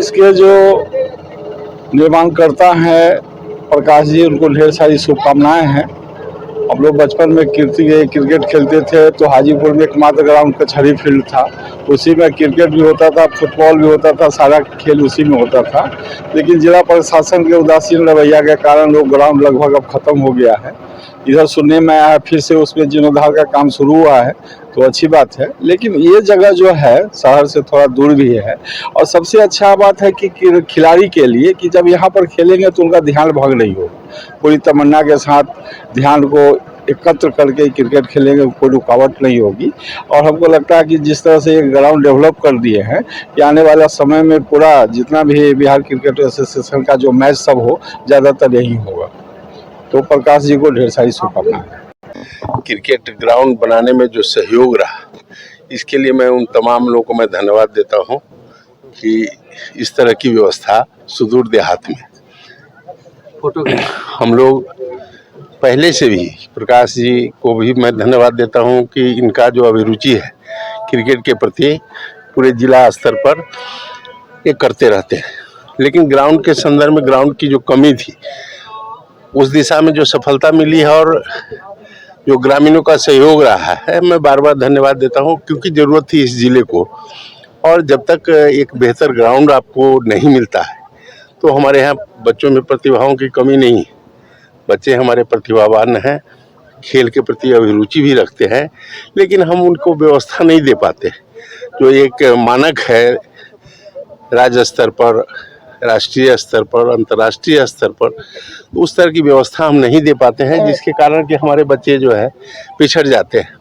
इसके जो निर्माणकर्ता हैं प्रकाश जी, उनको ढेर सारी शुभकामनाएं हैं। हम लोग बचपन में क्रिकेट खेलते थे तो हाजीपुर में एकमात्र ग्राउंड कचहरी फील्ड था। उसी में क्रिकेट भी होता था, फुटबॉल भी होता था, सारा खेल उसी में होता था। लेकिन जिला प्रशासन के उदासीन रवैया के कारण वो ग्राउंड लगभग अब खत्म हो गया है। इधर सुनने में आया फिर से उसमें जीर्णोद्धार का काम शुरू हुआ है, तो अच्छी बात है। लेकिन ये जगह जो है शहर से थोड़ा दूर भी है, और सबसे अच्छा बात है कि खिलाड़ी के लिए कि जब यहाँ पर खेलेंगे तो उनका ध्यान भंग नहीं होगा। पूरी तमन्ना के साथ ध्यान को एकत्र करके क्रिकेट खेलेंगे, कोई रुकावट नहीं होगी। और हमको लगता है कि जिस तरह से ये ग्राउंड डेवलप कर दिए हैं कि आने वाला समय में पूरा जितना भी बिहार क्रिकेट एसोसिएशन का जो मैच सब हो, ज़्यादातर यही होगा। तो प्रकाश जी को ढेर सारी शुभकामनाएं। क्रिकेट ग्राउंड बनाने में जो सहयोग रहा, इसके लिए मैं उन तमाम लोगों को मैं धन्यवाद देता हूं कि इस तरह की व्यवस्था सुदूर देहात में हम लोग पहले से भी, प्रकाश जी को भी मैं धन्यवाद देता हूं कि इनका जो अभिरुचि है क्रिकेट के प्रति पूरे जिला स्तर पर ये करते रहते हैं। लेकिन ग्राउंड के संदर्भ में ग्राउंड की जो कमी थी, उस दिशा में जो सफलता मिली है और जो ग्रामीणों का सहयोग रहा है, मैं बार बार धन्यवाद देता हूं, क्योंकि ज़रूरत थी इस जिले को। और जब तक एक बेहतर ग्राउंड आपको नहीं मिलता है तो हमारे यहाँ बच्चों में प्रतिभाओं की कमी नहीं है। बच्चे हमारे प्रतिभावान हैं, खेल के प्रति अभिरुचि भी रखते हैं, लेकिन हम उनको व्यवस्था नहीं दे पाते। जो एक मानक है राज्य स्तर पर, राष्ट्रीय स्तर पर, अंतर्राष्ट्रीय स्तर पर, उस तरह की व्यवस्था हम नहीं दे पाते हैं, जिसके कारण कि हमारे बच्चे जो है पिछड़ जाते हैं।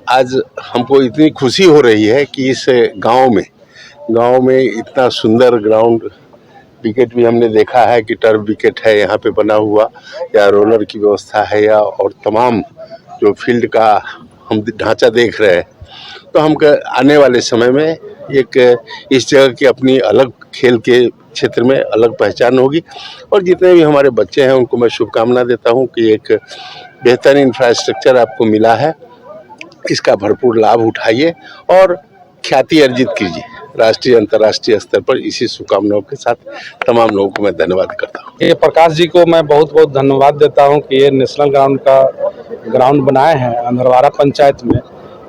आज हमको इतनी खुशी हो रही है कि इस गांव में इतना सुंदर ग्राउंड, विकेट भी हमने देखा है कि टर्फ विकेट है यहाँ पे बना हुआ, या रोलर की व्यवस्था है, या और तमाम जो फील्ड का हम ढांचा देख रहे हैं। तो हम आने वाले समय में एक इस जगह की अपनी अलग खेल के क्षेत्र में अलग पहचान होगी। और जितने भी हमारे बच्चे हैं उनको मैं शुभकामना देता हूं कि एक बेहतर इंफ्रास्ट्रक्चर आपको मिला है, इसका भरपूर लाभ उठाइए और ख्याति अर्जित कीजिए राष्ट्रीय अंतर्राष्ट्रीय स्तर पर। इसी शुभकामनाओं के साथ तमाम लोगों को मैं धन्यवाद करता हूँ। ये प्रकाश जी को मैं बहुत बहुत धन्यवाद देता हूँ कि ये नेशनल ग्राउंड बनाए हैं अंधरवाड़ा पंचायत में,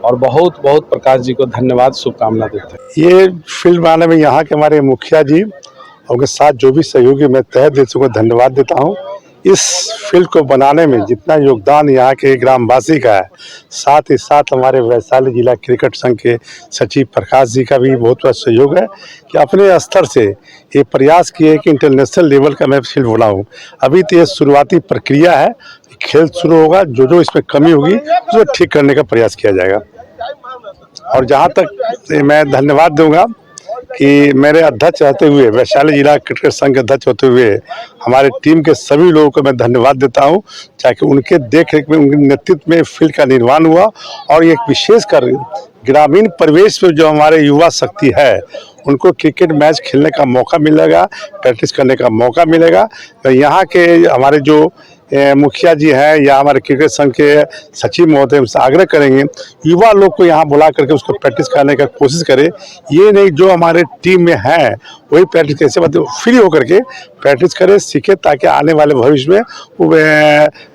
और बहुत बहुत प्रकाश जी को धन्यवाद शुभकामना देते हैं। ये फील्ड बनाने में यहाँ के हमारे मुखिया जी और उनके साथ जो भी सहयोगी, मैं तहे दिल से को धन्यवाद देता हूँ। इस फील्ड को बनाने में जितना योगदान यहाँ के ग्रामवासी का है, साथ ही साथ हमारे वैशाली जिला क्रिकेट संघ के सचिव प्रकाश जी का भी बहुत बड़ा सहयोग है कि अपने स्तर से ये प्रयास किए कि इंटरनेशनल लेवल का मैं फील्ड बनाऊँ। अभी तो ये शुरुआती प्रक्रिया है, खेल शुरू होगा, जो इसमें कमी होगी उसको ठीक करने का प्रयास किया जाएगा। और जहाँ तक मैं धन्यवाद दूंगा कि मेरे अध्यक्ष रहते हुए, वैशाली जिला क्रिकेट संघ के अध्यक्ष होते हुए, हमारे टीम के सभी लोगों को मैं धन्यवाद देता हूं, ताकि उनके देखरेख में, उनके नेतृत्व में फील्ड का निर्माण हुआ। और एक विशेषकर ग्रामीण परिवेश में जो हमारे युवा शक्ति है, उनको क्रिकेट मैच खेलने का मौका मिलेगा, प्रैक्टिस करने का मौका मिलेगा। तो यहाँ के हमारे जो मुखिया जी हैं या हमारे क्रिकेट संघ के सचिव महोदय, उनसे आग्रह करेंगे युवा लोग को यहाँ बुला करके उसको प्रैक्टिस करने का कोशिश करें। ये नहीं जो हमारे टीम में है वही प्रैक्टिस कैसे मतलब फ्री होकर के प्रैक्टिस करें, सीखे, ताकि आने वाले भविष्य में वो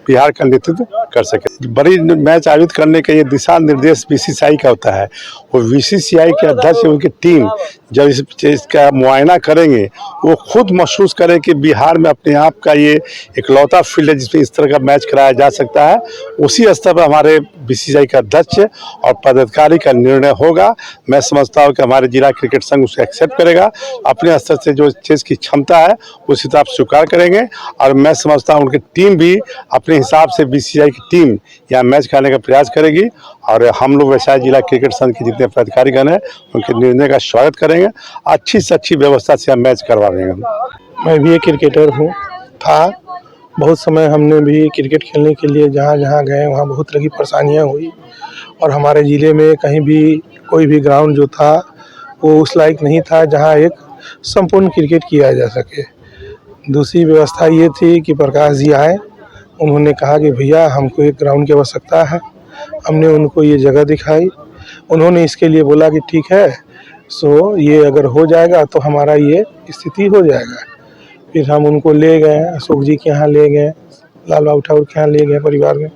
बिहार का नेतृत्व कर सके। बड़ी मैच आयोजित करने का ये दिशा निर्देश बीसीसीआई का होता है। वो बीसीसीआई के अध्यक्ष, उनकी टीम जब इसका मुआयना करेंगे, वो खुद महसूस करें कि बिहार में अपने आप का ये इकलौता फील्ड है जिसमें इस तरह का मैच कराया जा सकता है। उसी स्तर पर हमारे बीसीसीआई का अध्यक्ष और पदाधिकारी का निर्णय होगा। मैं समझता हूँ कि हमारे जिला क्रिकेट संघ उसे एक्सेप्ट करेगा, अपने स्तर से जो चीज़ की क्षमता है उस हिसाब से स्वीकार करेंगे। और मैं समझता हूँ उनकी टीम भी अपने हिसाब से, बीसीसीआई की टीम यहाँ मैच खेलने का प्रयास करेगी। और हम लोग वैशाली जिला क्रिकेट संघ के जितने पदाधिकारीगण हैं उनके निर्णय का स्वागत करेंगे, अच्छी से अच्छी व्यवस्था से हम मैच करवा देंगे। मैं भी एक क्रिकेटर हूँ, बहुत समय हमने भी क्रिकेट खेलने के लिए जहाँ जहाँ गए वहाँ बहुत तरह की परेशानियाँ हुई, और हमारे ज़िले में कहीं भी कोई भी ग्राउंड जो था वो उस लायक नहीं था जहाँ एक संपूर्ण क्रिकेट किया जा सके। दूसरी व्यवस्था ये थी कि प्रकाश जी आए, उन्होंने कहा कि भैया हमको एक ग्राउंड की आवश्यकता है। हमने उनको ये जगह दिखाई, उन्होंने इसके लिए बोला कि ठीक है, सो ये अगर हो जाएगा तो हमारा ये स्थिति हो जाएगा। फिर हम उनको ले गए, अशोक जी के यहाँ ले गए, लाल बाबू ठाकुर के यहाँ ले गए, परिवार में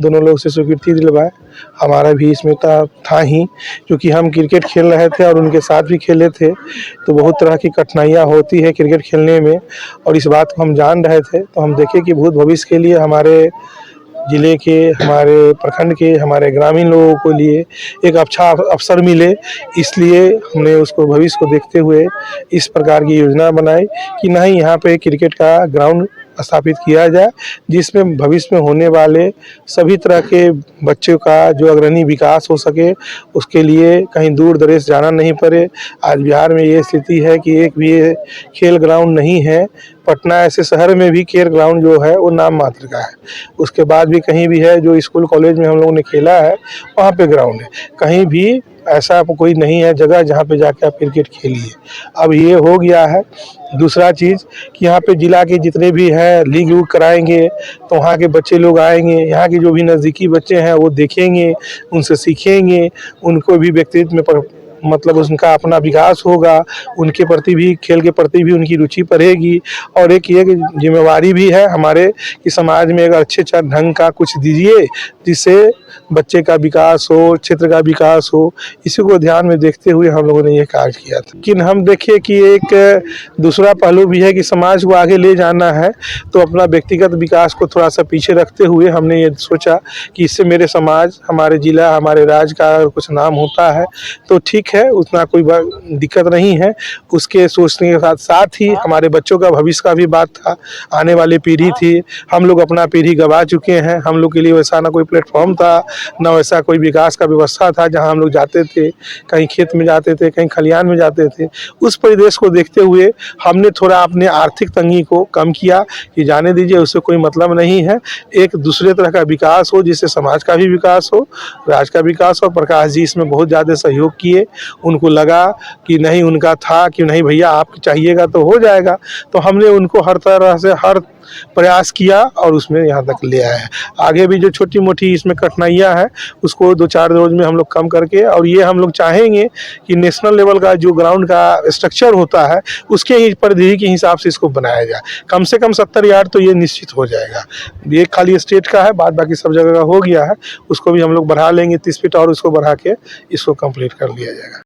दोनों लोग से स्वीकृति दिलवाए। हमारा भी इसमें था ही, क्योंकि हम क्रिकेट खेल रहे थे और उनके साथ भी खेले थे, तो बहुत तरह की कठिनाइयाँ होती है क्रिकेट खेलने में, और इस बात को हम जान रहे थे। तो हम देखे कि भूत भविष्य के लिए हमारे जिले के, हमारे प्रखंड के, हमारे ग्रामीण लोगों के लिए एक अच्छा अवसर मिले, इसलिए हमने उसको भविष्य को देखते हुए इस प्रकार की योजना बनाई कि नहीं, यहाँ पे क्रिकेट का ग्राउंड स्थापित किया जाए, जिसमें भविष्य में होने वाले सभी तरह के बच्चों का जो अग्रणी विकास हो सके, उसके लिए कहीं दूर दराज जाना नहीं पड़े। आज बिहार में ये स्थिति है कि एक भी खेल ग्राउंड नहीं है। पटना ऐसे शहर में भी खेल ग्राउंड जो है वो नाम मात्र का है, उसके बाद भी कहीं भी है जो स्कूल कॉलेज में हम लोगों ने खेला है वहाँ पे ग्राउंड है, कहीं भी ऐसा कोई नहीं है जगह जहाँ पे जाके आप क्रिकेट खेलिए। अब ये हो गया है। दूसरा चीज़ कि यहाँ पे जिला के जितने भी हैं लीग वूग कराएंगे, तो वहाँ के बच्चे लोग आएंगे, यहाँ के जो भी नज़दीकी बच्चे हैं वो देखेंगे, उनसे सीखेंगे, उनको भी व्यक्तित्व में मतलब उनका अपना विकास होगा, उनके प्रति भी, खेल के प्रति भी उनकी रुचि बढ़ेगी। और एक ये जिम्मेवारी भी है हमारे कि समाज में एक अच्छे ढंग का कुछ दीजिए, जिससे बच्चे का विकास हो, क्षेत्र का विकास हो। इसी को ध्यान में देखते हुए हम लोगों ने ये कार्य किया था। लेकिन हम देखे कि एक दूसरा पहलू भी है कि समाज को आगे ले जाना है, तो अपना व्यक्तिगत विकास को थोड़ा सा पीछे रखते हुए हमने ये सोचा कि इससे मेरे समाज, हमारे ज़िला, हमारे राज्य का अगर कुछ नाम होता है तो ठीक है, उतना कोई दिक्कत नहीं है। उसके सोचने के साथ साथ ही हमारे बच्चों का भविष्य का भी बात था, आने वाली पीढ़ी थी। हम लोग अपना पीढ़ी गंवा चुके हैं, हम लोग के लिए वैसा ना कोई प्लेटफॉर्म था, ना वैसा कोई विकास का व्यवस्था था जहां हम लोग जाते थे, कहीं खेत में जाते थे, कहीं खलिहान में जाते थे। उस परिवेश को देखते हुए हमने थोड़ा अपने आर्थिक तंगी को कम किया कि जाने दीजिए, उससे कोई मतलब नहीं है, एक दूसरे तरह का विकास हो, जिससे समाज का भी विकास हो, राज्य का विकास हो। प्रकाश जी इसमें बहुत ज़्यादा सहयोग किए, उनको लगा कि नहीं, उनका था कि नहीं भैया आप चाहिएगा तो हो जाएगा, तो हमने उनको हर तरह से हर प्रयास किया और उसमें यहाँ तक ले आए हैं। आगे भी जो छोटी मोटी इसमें कठिनाइयाँ हैं उसको 2-4 रोज में हम लोग कम करके, और ये हम लोग चाहेंगे कि नेशनल लेवल का जो ग्राउंड का स्ट्रक्चर होता है उसके ही परिधि के हिसाब से इसको बनाया जाए। कम से कम 70 यार्ड तो ये निश्चित हो जाएगा। ये खाली स्टेट का है, बाद बाकी सब जगह का हो गया है, उसको भी हम लोग बढ़ा लेंगे 30 फीट, और उसको बढ़ा के इसको कंप्लीट कर लिया जाएगा।